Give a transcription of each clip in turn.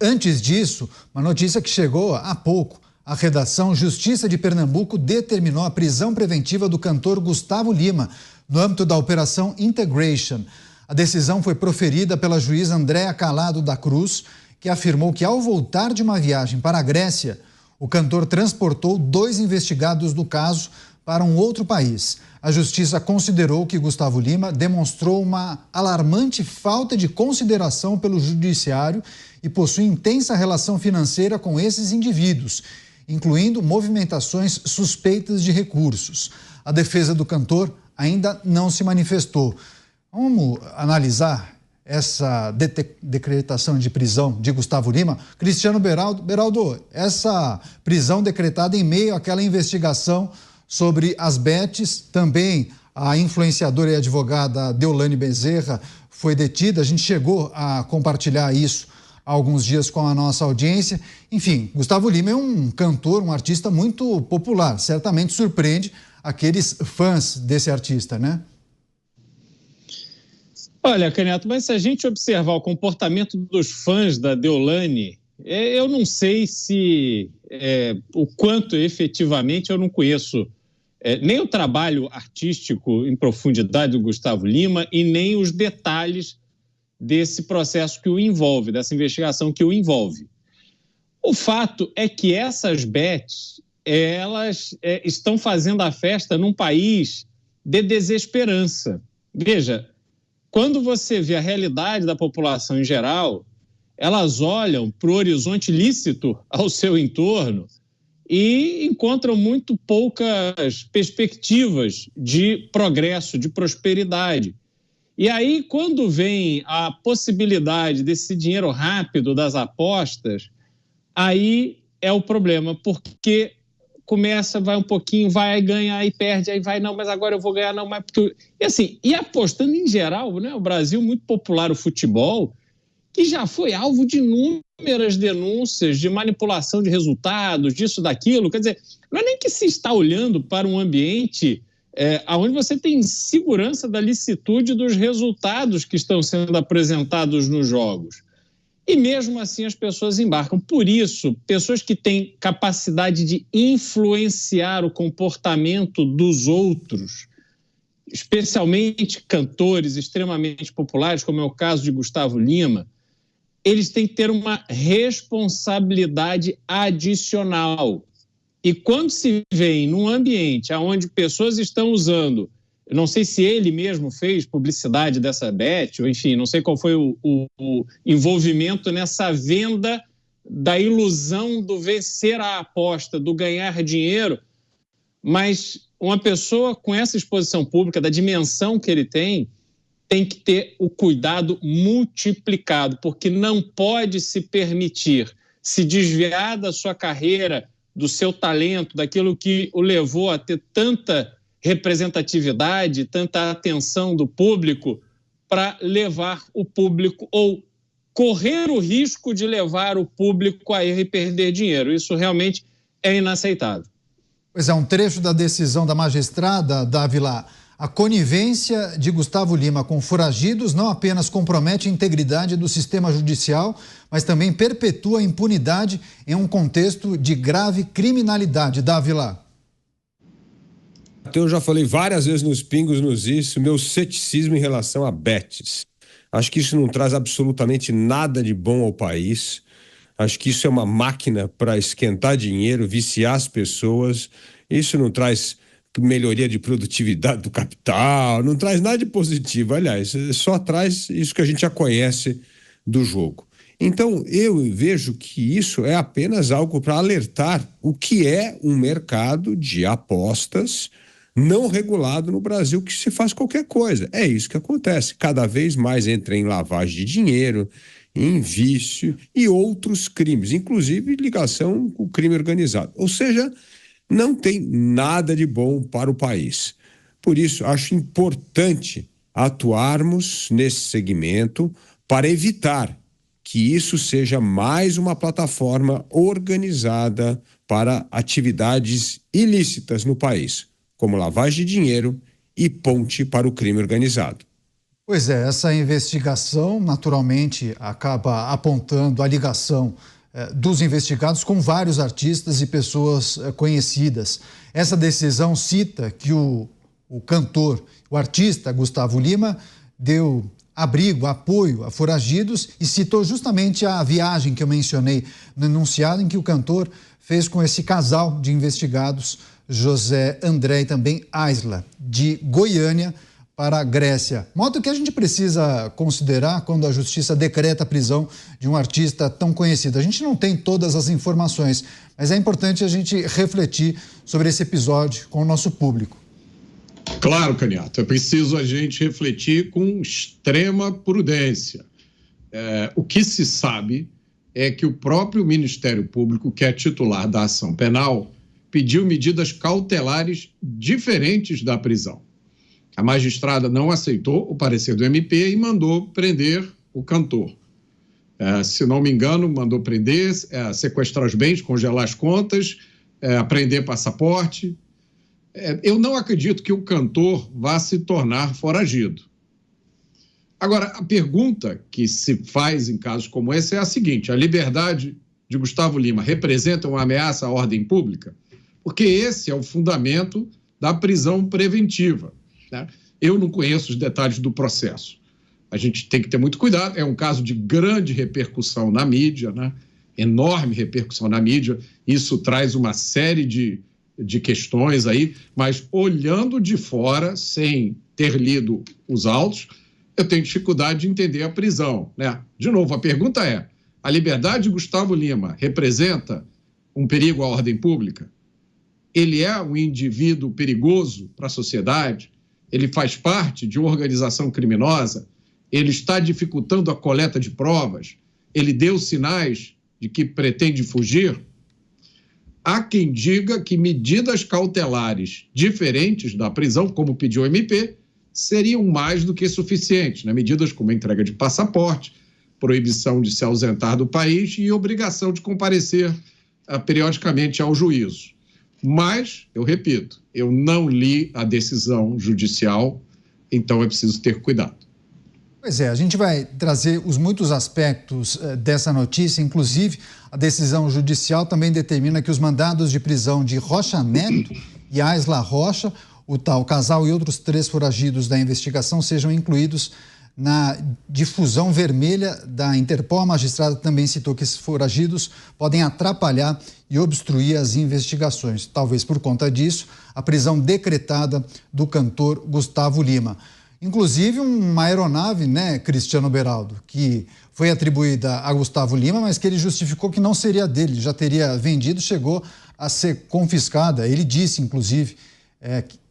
Antes disso, uma notícia que chegou há pouco. A redação Justiça de Pernambuco determinou a prisão preventiva do cantor Gustavo Lima, no âmbito da Operação Integration. A decisão foi proferida pela juíza Andréa Calado da Cruz, que afirmou que, ao voltar de uma viagem para a Grécia, o cantor transportou 2 investigados do caso para um outro país. A justiça considerou que Gustavo Lima demonstrou uma alarmante falta de consideração pelo judiciário e possui intensa relação financeira com esses indivíduos, incluindo movimentações suspeitas de recursos. A defesa do cantor ainda não se manifestou. Vamos analisar essa decretação de prisão de Gustavo Lima. Cristiano Beraldo. Beraldo, essa prisão decretada em meio àquela investigação sobre as bets, também a influenciadora e advogada Deolane Bezerra foi detida. A gente chegou a compartilhar isso há alguns dias com a nossa audiência. Enfim, Gustavo Lima é um cantor, um artista muito popular. Certamente surpreende aqueles fãs desse artista, né? Olha, Caneto, mas se a gente observar o comportamento dos fãs da Deolane, eu não sei se o quanto efetivamente eu não conheço nem o trabalho artístico em profundidade do Gustavo Lima e nem os detalhes desse processo que o envolve, dessa investigação que o envolve. O fato é que essas bets, elas estão fazendo a festa num país de desesperança. Veja, quando você vê a realidade da população em geral, elas olham para o horizonte lícito ao seu entorno e encontram muito poucas perspectivas de progresso, de prosperidade. E aí, quando vem a possibilidade desse dinheiro rápido das apostas, aí é o problema, porque começa, vai um pouquinho, vai, ganha, aí perde, aí vai, não, mas agora eu vou ganhar, não, mas... Porque... E assim, e apostando em geral, né, o Brasil, muito popular o futebol, que já foi alvo de inúmeras denúncias de manipulação de resultados, disso, daquilo. Quer dizer, não é nem que se está olhando para um ambiente onde você tem segurança da licitude dos resultados que estão sendo apresentados nos jogos. E mesmo assim as pessoas embarcam. Por isso, pessoas que têm capacidade de influenciar o comportamento dos outros, especialmente cantores extremamente populares, como é o caso de Gustavo Lima, eles têm que ter uma responsabilidade adicional. E quando se vê num ambiente onde pessoas estão usando, eu não sei se ele mesmo fez publicidade dessa bet, ou enfim, não sei qual foi o envolvimento nessa venda da ilusão do vencer a aposta, do ganhar dinheiro, mas uma pessoa com essa exposição pública, da dimensão que ele tem que ter o cuidado multiplicado, porque não pode se permitir se desviar da sua carreira, do seu talento, daquilo que o levou a ter tanta representatividade, tanta atenção do público, para levar o público ou correr o risco de levar o público a erro e perder dinheiro. Isso realmente é inaceitável. Pois é, um trecho da decisão da magistrada Dávila. A conivência de Gustavo Lima com foragidos não apenas compromete a integridade do sistema judicial, mas também perpetua a impunidade em um contexto de grave criminalidade. Dávila. Eu já falei várias vezes nos Pingos nos Is, meu ceticismo em relação a bets. Acho que isso não traz absolutamente nada de bom ao país. Acho que isso é uma máquina para esquentar dinheiro, viciar as pessoas. Isso não traz melhoria de produtividade do capital, não traz nada de positivo. Aliás, só traz isso que a gente já conhece do jogo. Então, eu vejo que isso é apenas algo para alertar o que é um mercado de apostas não regulado no Brasil, que se faz qualquer coisa. É isso que acontece. Cada vez mais entra em lavagem de dinheiro, em vício e outros crimes, inclusive ligação com o crime organizado. Ou seja, não tem nada de bom para o país. Por isso, acho importante atuarmos nesse segmento para evitar que isso seja mais uma plataforma organizada para atividades ilícitas no país, como lavagem de dinheiro e ponte para o crime organizado. Pois é, essa investigação naturalmente acaba apontando a ligação dos investigados com vários artistas e pessoas conhecidas. Essa decisão cita que o cantor, o artista Gustavo Lima, deu abrigo, apoio a foragidos e citou justamente a viagem que eu mencionei no enunciado, em que o cantor fez com esse casal de investigados, José André e também Aisla, de Goiânia para a Grécia. Modo que a gente precisa considerar quando a justiça decreta a prisão de um artista tão conhecido. A gente não tem todas as informações, mas é importante a gente refletir sobre esse episódio com o nosso público. Claro, Caniato, é preciso a gente refletir com extrema prudência. O que se sabe é que o próprio Ministério Público, que é titular da ação penal, pediu medidas cautelares diferentes da prisão. A magistrada não aceitou o parecer do MP e mandou prender o cantor. Se não me engano, mandou prender, sequestrar os bens, congelar as contas, apreender passaporte. Eu não acredito que o cantor vá se tornar foragido. Agora, a pergunta que se faz em casos como esse é a seguinte: a liberdade de Gustavo Lima representa uma ameaça à ordem pública? Porque esse é o fundamento da prisão preventiva, né? Eu não conheço os detalhes do processo. A gente tem que ter muito cuidado. É um caso de grande repercussão na mídia, né? Enorme repercussão na mídia. Isso traz uma série de questões aí, mas olhando de fora, sem ter lido os autos, eu tenho dificuldade de entender a prisão, né? De novo, a pergunta é: a liberdade de Gustavo Lima representa um perigo à ordem pública? Ele é um indivíduo perigoso para a sociedade? Ele faz parte de uma organização criminosa? Ele está dificultando a coleta de provas? Ele deu sinais de que pretende fugir? Há quem diga que medidas cautelares diferentes da prisão, como pediu o MP, seriam mais do que suficientes, né? Medidas como entrega de passaporte, proibição de se ausentar do país e obrigação de comparecer periodicamente ao juízo. Mas, eu repito, eu não li a decisão judicial, então é preciso ter cuidado. Pois é, a gente vai trazer os muitos aspectos dessa notícia, inclusive a decisão judicial também determina que os mandados de prisão de Rocha Neto e Aisla Rocha, o tal casal e outros 3 foragidos da investigação sejam incluídos na difusão vermelha da Interpol. A magistrada também citou que esses foragidos podem atrapalhar e obstruir as investigações. Talvez por conta disso, a prisão decretada do cantor Gustavo Lima. Inclusive uma aeronave, né, Cristiano Beraldo, que foi atribuída a Gustavo Lima, mas que ele justificou que não seria dele, já teria vendido, chegou a ser confiscada. Ele disse, inclusive,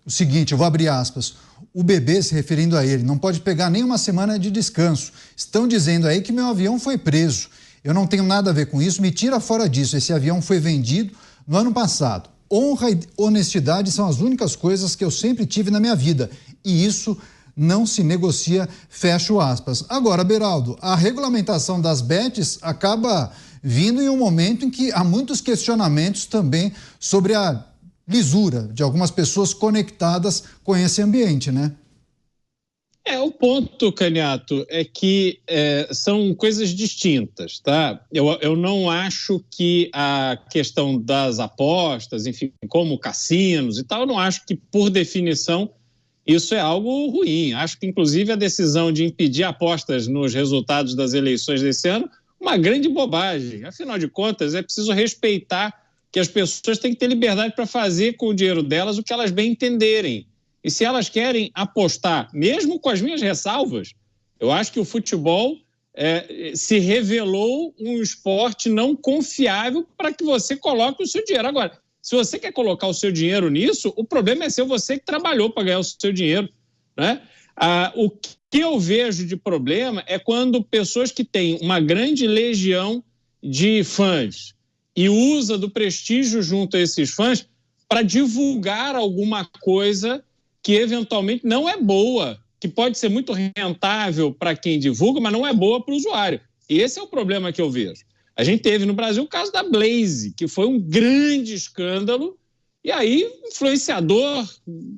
o seguinte, eu vou abrir aspas: o bebê, se referindo a ele, não pode pegar nem uma semana de descanso. Estão dizendo aí que meu avião foi preso. Eu não tenho nada a ver com isso, me tira fora disso. Esse avião foi vendido no ano passado. Honra e honestidade são as únicas coisas que eu sempre tive na minha vida. E isso não se negocia, fecho aspas. Agora, Beraldo, a regulamentação das bets acaba vindo em um momento em que há muitos questionamentos também sobre a lisura de algumas pessoas conectadas com esse ambiente, né? O ponto, Caniato, é que são coisas distintas, tá? Eu não acho que a questão das apostas, enfim, como cassinos e tal, eu não acho que, por definição, isso é algo ruim. Acho que, inclusive, a decisão de impedir apostas nos resultados das eleições desse ano, uma grande bobagem. Afinal de contas, é preciso respeitar que as pessoas têm que ter liberdade para fazer com o dinheiro delas o que elas bem entenderem. E se elas querem apostar, mesmo com as minhas ressalvas, eu acho que o futebol se revelou um esporte não confiável para que você coloque o seu dinheiro. Agora, se você quer colocar o seu dinheiro nisso, o problema é seu, você que trabalhou para ganhar o seu dinheiro, né? O que eu vejo de problema é quando pessoas que têm uma grande legião de fãs e usa do prestígio junto a esses fãs para divulgar alguma coisa que eventualmente não é boa, que pode ser muito rentável para quem divulga, mas não é boa para o usuário. Esse é o problema que eu vejo. A gente teve no Brasil o caso da Blaze, que foi um grande escândalo, e aí influenciador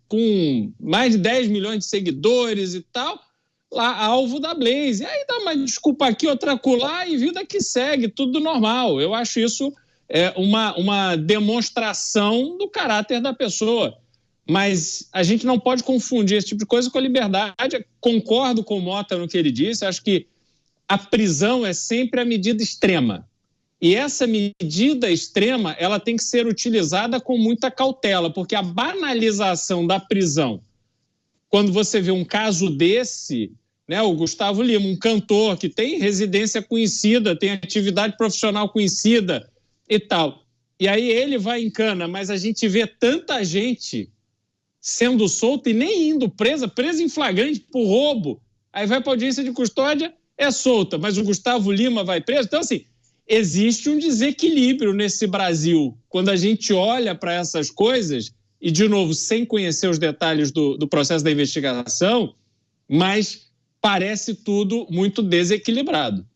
com mais de 10 milhões de seguidores e tal, lá alvo da Blaze. E aí dá uma desculpa aqui, outra acolá e vida que segue, tudo normal. Eu acho isso uma demonstração do caráter da pessoa. Mas a gente não pode confundir esse tipo de coisa com a liberdade. Concordo com o Mota no que ele disse, acho que a prisão é sempre a medida extrema. E essa medida extrema, ela tem que ser utilizada com muita cautela, porque a banalização da prisão, quando você vê um caso desse, né, o Gustavo Lima, um cantor que tem residência conhecida, tem atividade profissional conhecida e tal, e aí ele vai em cana, mas a gente vê tanta gente sendo solta e nem indo presa em flagrante por roubo, aí vai para a audiência de custódia, é solta, mas o Gustavo Lima vai preso. Então, assim, existe um desequilíbrio nesse Brasil. Quando a gente olha para essas coisas, e, de novo, sem conhecer os detalhes do processo da investigação, mas parece tudo muito desequilibrado.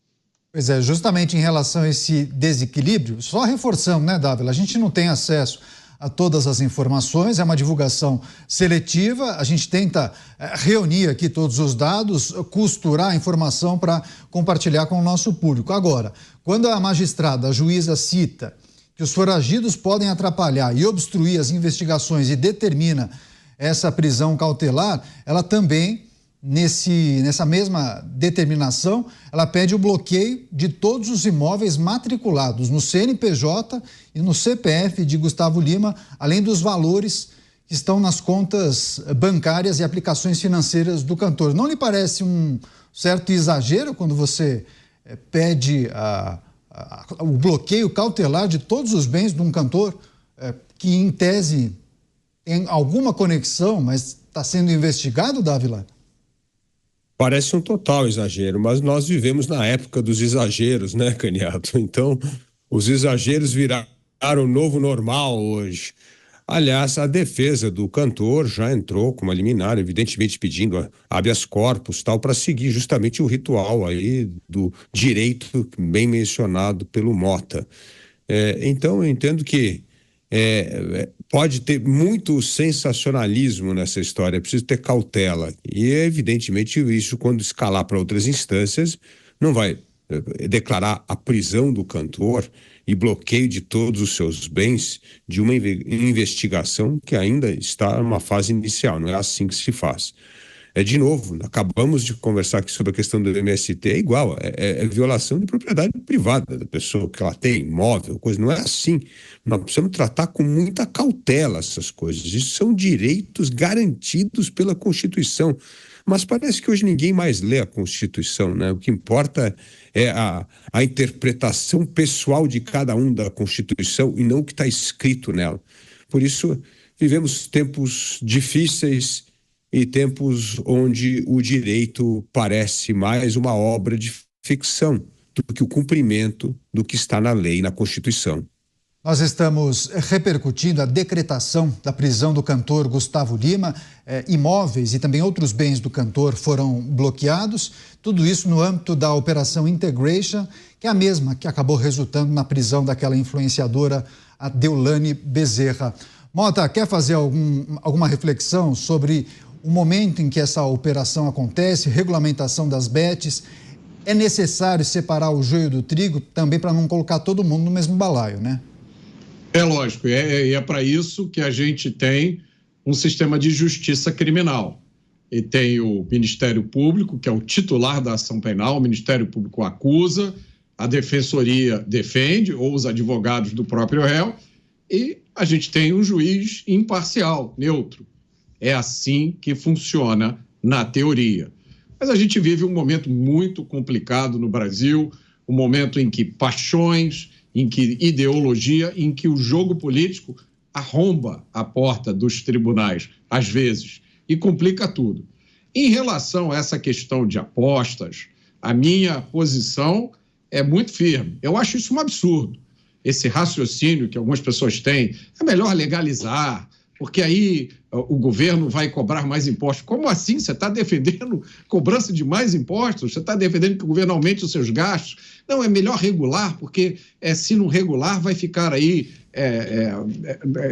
Pois é, justamente em relação a esse desequilíbrio, só reforçando, né, Dávila? A gente não tem acesso a todas as informações, é uma divulgação seletiva, a gente tenta reunir aqui todos os dados, costurar a informação para compartilhar com o nosso público. Agora, quando a magistrada, a juíza cita que os foragidos podem atrapalhar e obstruir as investigações e determina essa prisão cautelar, ela também, nessa mesma determinação, ela pede o bloqueio de todos os imóveis matriculados no CNPJ e no CPF de Gustavo Lima, além dos valores que estão nas contas bancárias e aplicações financeiras do cantor. Não lhe parece um certo exagero quando você pede o bloqueio cautelar de todos os bens de um cantor que, em tese, tem alguma conexão, mas está sendo investigado, Dávila? Parece um total exagero, mas nós vivemos na época dos exageros, né, Caniato? Então, os exageros viraram o novo normal hoje. Aliás, a defesa do cantor já entrou com uma liminar, evidentemente pedindo habeas corpus, tal, para seguir justamente o ritual aí do direito bem mencionado pelo Mota. Então, eu entendo que pode ter muito sensacionalismo nessa história, é preciso ter cautela. E, evidentemente, isso, quando escalar para outras instâncias, não vai declarar a prisão do cantor e bloqueio de todos os seus bens de uma investigação que ainda está numa fase inicial. Não é assim que se faz. De novo, acabamos de conversar aqui sobre a questão do MST, é igual, é violação de propriedade privada da pessoa, que ela tem imóvel, coisa, não é assim. Nós precisamos tratar com muita cautela essas coisas. Isso são direitos garantidos pela Constituição. Mas parece que hoje ninguém mais lê a Constituição, né? O que importa é a interpretação pessoal de cada um da Constituição e não o que está escrito nela. Por isso, vivemos tempos difíceis e tempos onde o direito parece mais uma obra de ficção do que o cumprimento do que está na lei e na Constituição. Nós estamos repercutindo a decretação da prisão do cantor Gustavo Lima. Imóveis e também outros bens do cantor foram bloqueados. Tudo isso no âmbito da Operação Integration, que é a mesma que acabou resultando na prisão daquela influenciadora, a Deolane Bezerra. Mota, quer fazer alguma reflexão sobre o momento em que essa operação acontece, regulamentação das bets? É necessário separar o joio do trigo também para não colocar todo mundo no mesmo balaio, né? É lógico, é para isso que a gente tem um sistema de justiça criminal. E tem o Ministério Público, que é o titular da ação penal, o Ministério Público acusa, a Defensoria defende, ou os advogados do próprio réu, e a gente tem um juiz imparcial, neutro. É assim que funciona na teoria. Mas a gente vive um momento muito complicado no Brasil, um momento em que paixões, em que ideologia, em que o jogo político arromba a porta dos tribunais, às vezes, e complica tudo. Em relação a essa questão de apostas, a minha posição é muito firme. Eu acho isso um absurdo. Esse raciocínio que algumas pessoas têm, é melhor legalizar, porque aí o governo vai cobrar mais impostos. Como assim? Você está defendendo cobrança de mais impostos? Você está defendendo que o governo aumente os seus gastos? Não, é melhor regular, porque se não regular vai ficar aí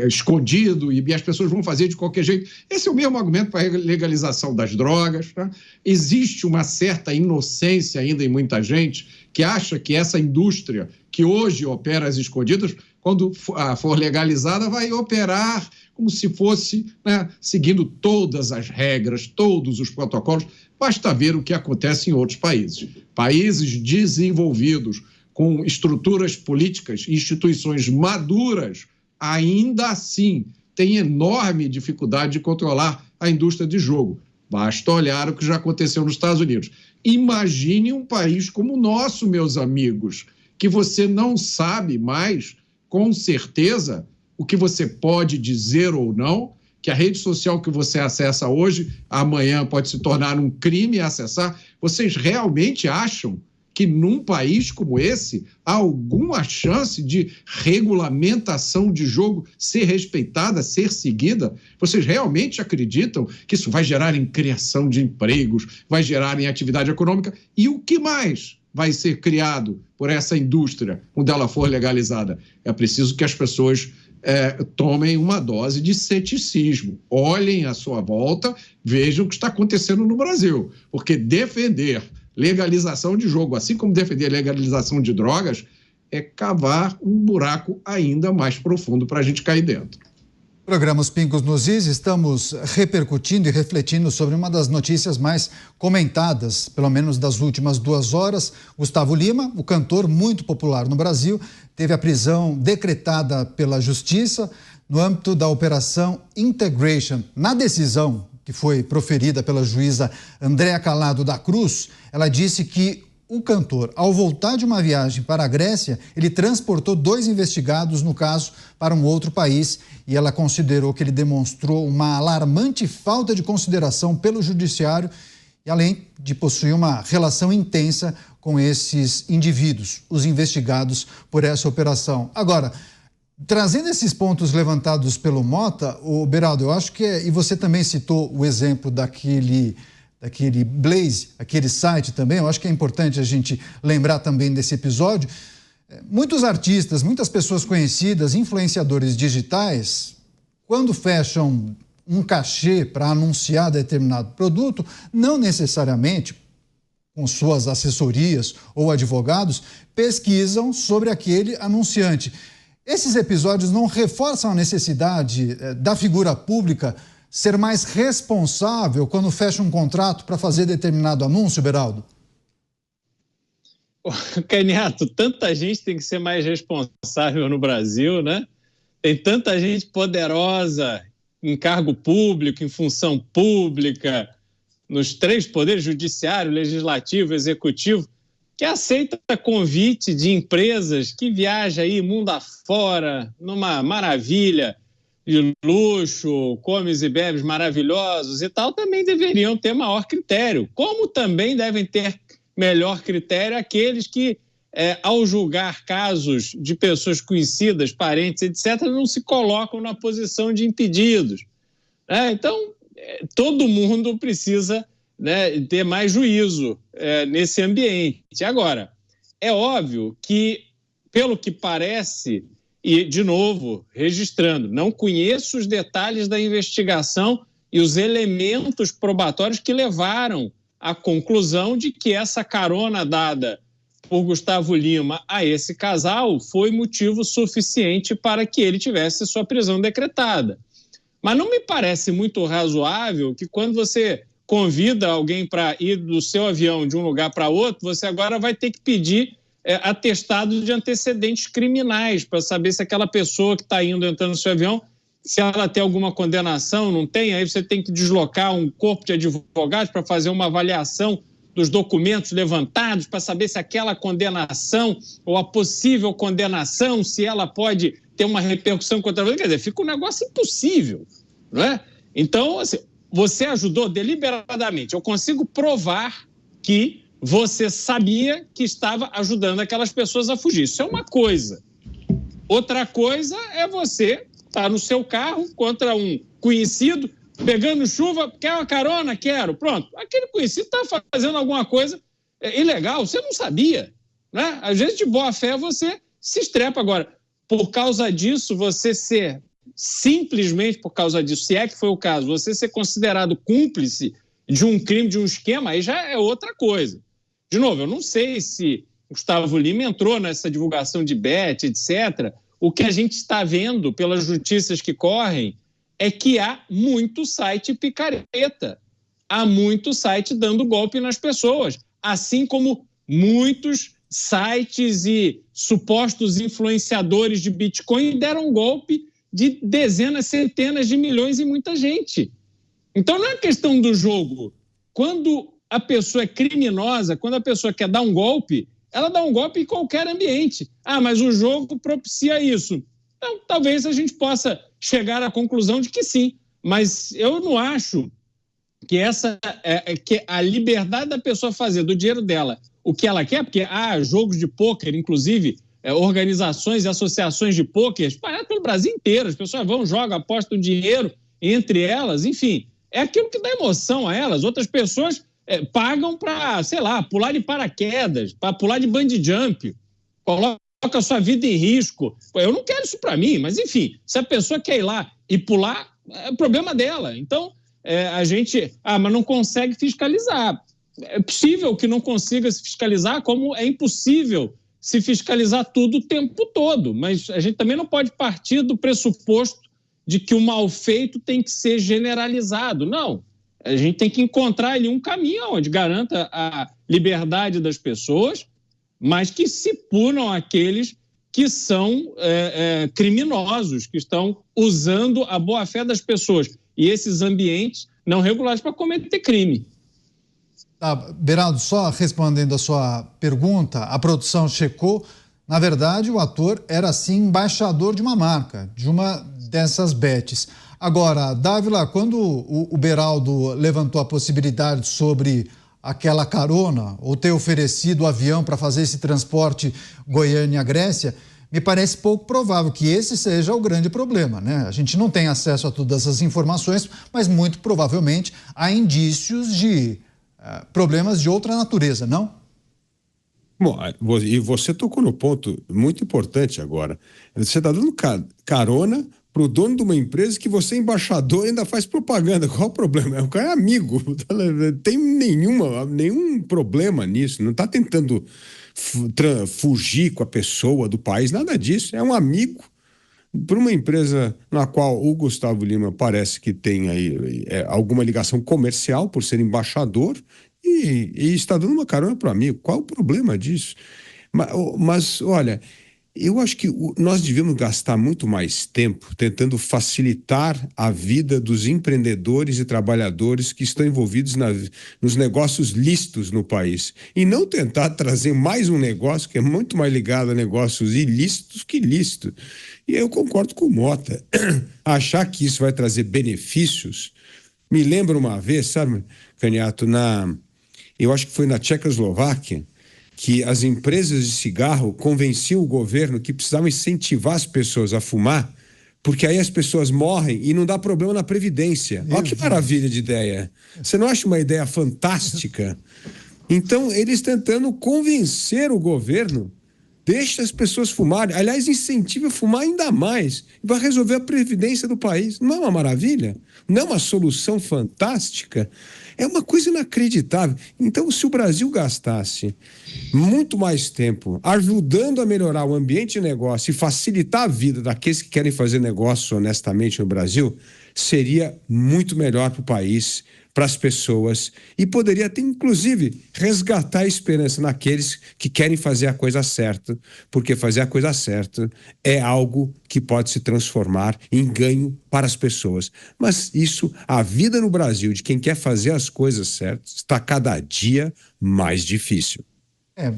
escondido e as pessoas vão fazer de qualquer jeito. Esse é o mesmo argumento para a legalização das drogas. Tá? Existe uma certa inocência ainda em muita gente que acha que essa indústria que hoje opera às escondidas, quando for legalizada, vai operar como se fosse, né, seguindo todas as regras, todos os protocolos. Basta ver o que acontece em outros países. Países desenvolvidos, com estruturas políticas e instituições maduras, ainda assim têm enorme dificuldade de controlar a indústria de jogo. Basta olhar o que já aconteceu nos Estados Unidos. Imagine um país como o nosso, meus amigos, que você não sabe mais, com certeza, o que você pode dizer ou não, que a rede social que você acessa hoje, amanhã pode se tornar um crime acessar. Vocês realmente acham que num país como esse há alguma chance de regulamentação de jogo ser respeitada, ser seguida? Vocês realmente acreditam que isso vai gerar em criação de empregos, vai gerar em atividade econômica? E o que mais vai ser criado por essa indústria quando ela for legalizada? É preciso que as pessoas tomem uma dose de ceticismo, olhem à sua volta, vejam o que está acontecendo no Brasil, porque defender legalização de jogo, assim como defender legalização de drogas, é cavar um buraco ainda mais profundo para a gente cair dentro. Programa Os Pingos nos Is, estamos repercutindo e refletindo sobre uma das notícias mais comentadas, pelo menos das últimas 2 horas. Gustavo Lima, o cantor muito popular no Brasil, teve a prisão decretada pela Justiça no âmbito da Operação Integration. Na decisão que foi proferida pela juíza Andréa Calado da Cruz, ela disse que o cantor, ao voltar de uma viagem para a Grécia, ele transportou 2 investigados no caso para um outro país e ela considerou que ele demonstrou uma alarmante falta de consideração pelo judiciário e além de possuir uma relação intensa com esses indivíduos, os investigados por essa operação. Agora, trazendo esses pontos levantados pelo Mota, o Beraldo, eu acho que e você também citou o exemplo daquele Blaze, aquele site também, eu acho que é importante a gente lembrar também desse episódio. Muitos artistas, muitas pessoas conhecidas, influenciadores digitais, quando fecham um cachê para anunciar determinado produto, não necessariamente com suas assessorias ou advogados, pesquisam sobre aquele anunciante. Esses episódios não reforçam a necessidade da figura pública ser mais responsável quando fecha um contrato para fazer determinado anúncio, Beraldo? Caniato, tanta gente tem que ser mais responsável no Brasil, né? Tem tanta gente poderosa em cargo público, em função pública, nos 3 poderes, judiciário, legislativo, executivo, que aceita convite de empresas que viajam aí mundo afora, numa maravilha de luxo, comes e bebes maravilhosos e tal, também deveriam ter maior critério. Como também devem ter melhor critério aqueles que, ao julgar casos de pessoas conhecidas, parentes, etc., não se colocam na posição de impedidos. Então, todo mundo precisa, né, ter mais juízo nesse ambiente. Agora, é óbvio que, pelo que parece, e, de novo, registrando, não conheço os detalhes da investigação e os elementos probatórios que levaram à conclusão de que essa carona dada por Gustavo Lima a esse casal foi motivo suficiente para que ele tivesse sua prisão decretada. Mas não me parece muito razoável que quando você convida alguém para ir do seu avião de um lugar para outro, você agora vai ter que pedir atestado de antecedentes criminais para saber se aquela pessoa que está entrando no seu avião, se ela tem alguma condenação, não tem, aí você tem que deslocar um corpo de advogados para fazer uma avaliação dos documentos levantados para saber se aquela condenação ou a possível condenação, se ela pode ter uma repercussão contra você. Quer dizer, fica um negócio impossível, não é? Então, assim, você ajudou deliberadamente. Eu consigo provar que você sabia que estava ajudando aquelas pessoas a fugir. Isso é uma coisa. Outra coisa é você está no seu carro contra um conhecido, pegando chuva, quer uma carona? Quero. Pronto. Aquele conhecido está fazendo alguma coisa ilegal, você não sabia, né? Às vezes, de boa fé, você se estrepa. Agora, por causa disso, você ser, simplesmente por causa disso, se é que foi o caso, você ser considerado cúmplice de um crime, de um esquema, aí já é outra coisa. De novo, eu não sei se Gustavo Lima entrou nessa divulgação de bet, etc. O que a gente está vendo pelas notícias que correm é que há muito site picareta, há muito site dando golpe nas pessoas, assim como muitos sites e supostos influenciadores de Bitcoin deram golpe de dezenas, centenas de milhões em muita gente. Então não é questão do jogo. Quando a pessoa é criminosa, quando a pessoa quer dar um golpe, ela dá um golpe em qualquer ambiente. Ah, mas o jogo propicia isso. Então, talvez a gente possa chegar à conclusão de que sim, mas eu não acho que que a liberdade da pessoa fazer do dinheiro dela o que ela quer, porque há jogos de pôquer, inclusive organizações e associações de pôquer espalhadas pelo Brasil inteiro, as pessoas vão, jogam, apostam dinheiro entre elas, enfim, é aquilo que dá emoção a elas. Outras pessoas pagam para, sei lá, pular de paraquedas, para pular de bungee jump, coloca a sua vida em risco. Eu não quero isso para mim, mas enfim, se a pessoa quer ir lá e pular, é problema dela. Então, a gente, mas não consegue fiscalizar. É possível que não consiga se fiscalizar, como é impossível se fiscalizar tudo o tempo todo, mas a gente também não pode partir do pressuposto de que o mal feito tem que ser generalizado. Não, a gente tem que encontrar ali um caminho onde garanta a liberdade das pessoas, mas que se punam aqueles que são criminosos, que estão usando a boa-fé das pessoas e esses ambientes não regulares para cometer crime. Beraldo, só respondendo a sua pergunta, a produção checou, na verdade o ator era sim embaixador de uma marca, de uma dessas bets. Agora, Dávila, quando o Beraldo levantou a possibilidade sobre aquela carona ou ter oferecido o avião para fazer esse transporte Goiânia-Grécia, me parece pouco provável que esse seja o grande problema, né? A gente não tem acesso a todas essas informações, mas muito provavelmente há indícios de problemas de outra natureza, não? Bom, e você tocou no ponto muito importante agora. Você está dando carona para o dono de uma empresa que você é embaixador e ainda faz propaganda. Qual o problema? O cara é amigo, não tem nenhum problema nisso, não está tentando fugir com a pessoa do país, nada disso, é um amigo para uma empresa na qual o Gustavo Lima parece que tem aí alguma ligação comercial por ser embaixador e está dando uma carona para o amigo. Qual o problema disso? Mas olha, eu acho que nós devemos gastar muito mais tempo tentando facilitar a vida dos empreendedores e trabalhadores que estão envolvidos nos negócios lícitos no país e não tentar trazer mais um negócio que é muito mais ligado a negócios ilícitos que lícitos. E eu concordo com o Mota. Achar que isso vai trazer benefícios, me lembra uma vez, sabe, Caniato, eu acho que foi na Tchecoslováquia, que as empresas de cigarro convenciam o governo que precisavam incentivar as pessoas a fumar, porque aí as pessoas morrem e não dá problema na Previdência. Olha que maravilha de ideia. Você não acha uma ideia fantástica? Então, eles tentando convencer o governo, deixa as pessoas fumarem. Aliás, incentiva a fumar ainda mais. Vai resolver a Previdência do país. Não é uma maravilha? Não é uma solução fantástica? É uma coisa inacreditável. Então, se o Brasil gastasse muito mais tempo ajudando a melhorar o ambiente de negócio e facilitar a vida daqueles que querem fazer negócio honestamente no Brasil, seria muito melhor para o país, para as pessoas, e poderia até, inclusive, resgatar a esperança naqueles que querem fazer a coisa certa, porque fazer a coisa certa é algo que pode se transformar em ganho para as pessoas. Mas isso, a vida no Brasil de quem quer fazer as coisas certas, está cada dia mais difícil.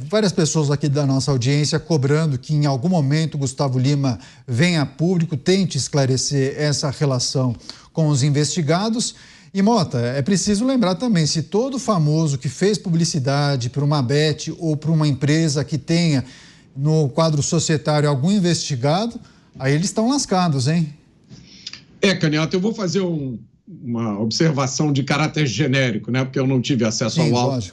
Várias pessoas aqui da nossa audiência cobrando que em algum momento Gustavo Lima venha a público, tente esclarecer essa relação com os investigados. E, Mota, é preciso lembrar também, se todo famoso que fez publicidade para uma bet ou para uma empresa que tenha no quadro societário algum investigado, aí eles estão lascados, hein? Caniato, eu vou fazer uma observação de caráter genérico, né? Porque eu não tive acesso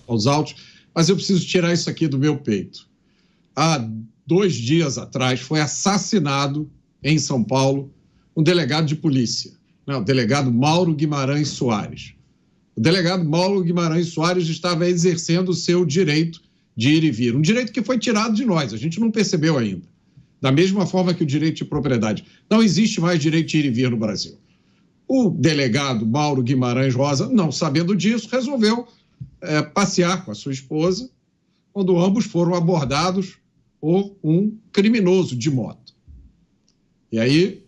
aos autos, mas eu preciso tirar isso aqui do meu peito. Há 2 dias atrás foi assassinado em São Paulo um delegado de polícia, né? O delegado Mauro Guimarães Soares. O delegado Mauro Guimarães Soares estava exercendo o seu direito de ir e vir, um direito que foi tirado de nós, a gente não percebeu ainda. Da mesma forma que o direito de propriedade. Não existe mais direito de ir e vir no Brasil. O delegado Mauro Guimarães Rosa, não sabendo disso, resolveu passear com a sua esposa, quando ambos foram abordados por um criminoso de moto. E aí,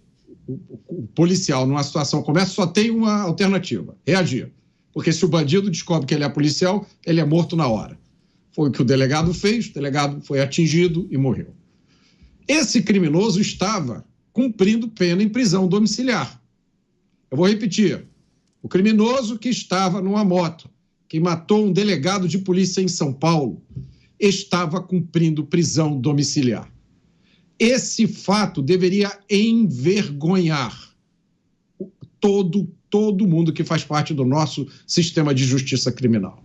o policial, numa situação como essa, só tem uma alternativa: reagir. Porque se o bandido descobre que ele é policial, ele é morto na hora. Foi o que o delegado fez, o delegado foi atingido e morreu. Esse criminoso estava cumprindo pena em prisão domiciliar. Eu vou repetir. O criminoso que estava numa moto, que matou um delegado de polícia em São Paulo, estava cumprindo prisão domiciliar. Esse fato deveria envergonhar todo mundo que faz parte do nosso sistema de justiça criminal.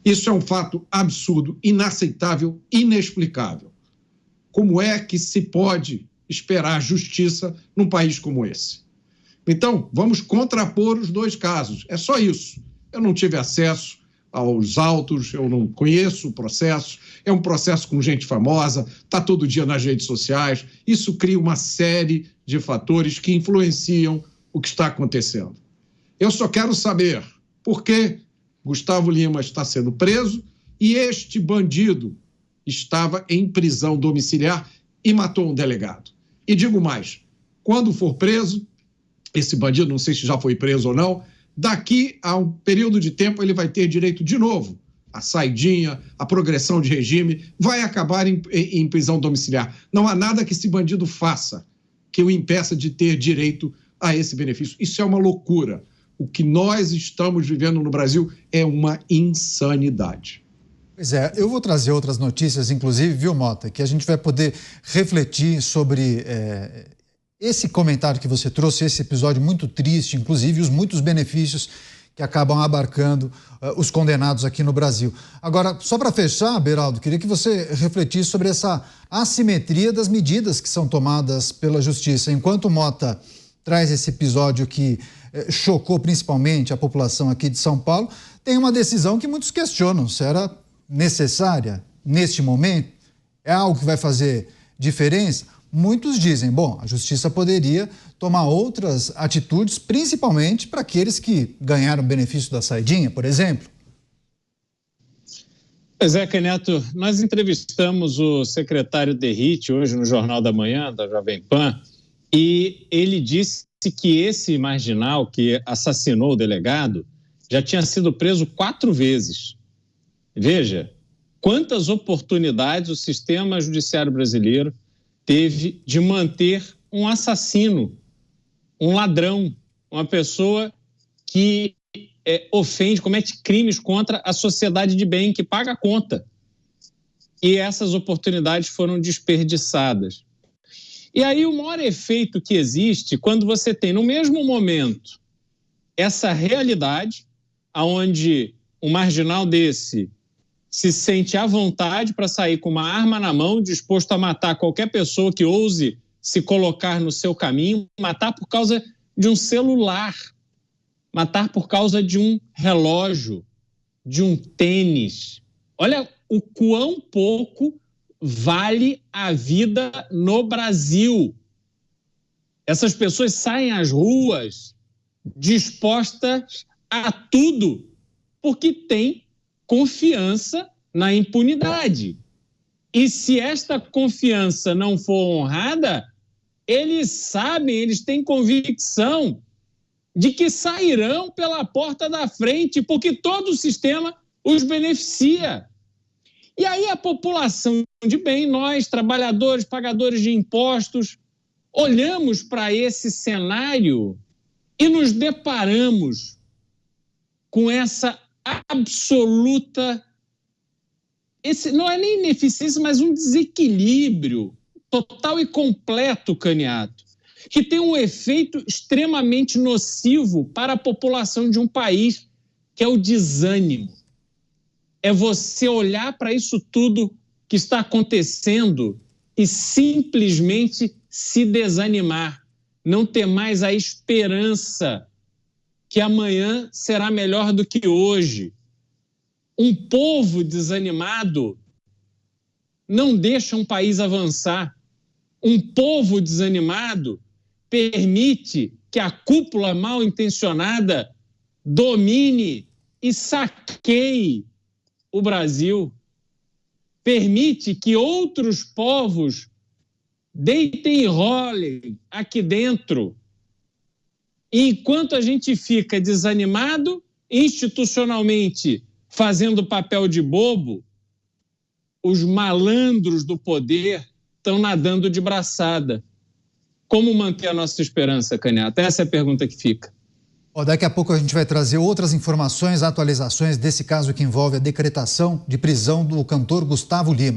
Isso é um fato absurdo, inaceitável, inexplicável. Como é que se pode esperar justiça num país como esse? Então, vamos contrapor os 2 casos. É só isso. Eu não tive acesso aos autos, eu não conheço o processo. É um processo com gente famosa, está todo dia nas redes sociais. Isso cria uma série de fatores que influenciam o que está acontecendo. Eu só quero saber por que Gustavo Lima está sendo preso e este bandido estava em prisão domiciliar e matou um delegado. E digo mais, quando for preso, esse bandido, não sei se já foi preso ou não, daqui a um período de tempo ele vai ter direito de novo à saidinha, à progressão de regime, vai acabar em prisão domiciliar. Não há nada que esse bandido faça que o impeça de ter direito a esse benefício. Isso é uma loucura. O que nós estamos vivendo no Brasil é uma insanidade. Pois é, eu vou trazer outras notícias, inclusive, viu, Mota, que a gente vai poder refletir sobre esse comentário que você trouxe, esse episódio muito triste, inclusive, os muitos benefícios que acabam abarcando os condenados aqui no Brasil. Agora, só para fechar, Beraldo, queria que você refletisse sobre essa assimetria das medidas que são tomadas pela Justiça. Enquanto o Mota traz esse episódio que chocou principalmente a população aqui de São Paulo, tem uma decisão que muitos questionam se era necessária neste momento, é algo que vai fazer diferença. Muitos dizem, bom, a Justiça poderia tomar outras atitudes, principalmente para aqueles que ganharam benefício da saidinha, por exemplo. Pois é, Caniato, nós entrevistamos o secretário Derrite hoje no Jornal da Manhã, da Jovem Pan, e ele disse que esse marginal que assassinou o delegado já tinha sido preso 4 vezes. Veja, quantas oportunidades o sistema judiciário brasileiro teve de manter um assassino, um ladrão, uma pessoa que ofende, comete crimes contra a sociedade de bem, que paga a conta. E essas oportunidades foram desperdiçadas. E aí o maior efeito que existe quando você tem no mesmo momento essa realidade onde um marginal desse se sente à vontade para sair com uma arma na mão, disposto a matar qualquer pessoa que ouse se colocar no seu caminho, matar por causa de um celular, matar por causa de um relógio, de um tênis. Olha o quão pouco vale a vida no Brasil. Essas pessoas saem às ruas dispostas a tudo, porque têm confiança na impunidade. E se esta confiança não for honrada, eles sabem, eles têm convicção de que sairão pela porta da frente, porque todo o sistema os beneficia. E aí a população de bem, nós, trabalhadores, pagadores de impostos, olhamos para esse cenário e nos deparamos com essa absoluta, esse não é nem ineficiência, mas um desequilíbrio total e completo, Caniato. que tem um efeito extremamente nocivo para a população de um país, que é o desânimo. É você olhar para isso tudo que está acontecendo e simplesmente se desanimar, não ter mais a esperança que amanhã será melhor do que hoje. Um povo desanimado não deixa um país avançar. Um povo desanimado permite que a cúpula mal intencionada domine e saqueie o Brasil. Permite que outros povos deitem e rolem aqui dentro. E enquanto a gente fica desanimado, institucionalmente fazendo papel de bobo, os malandros do poder estão nadando de braçada. Como manter a nossa esperança, Canhata? Essa é a pergunta que fica. Daqui a pouco a gente vai trazer outras informações, atualizações desse caso que envolve a decretação de prisão do cantor Gustavo Lima.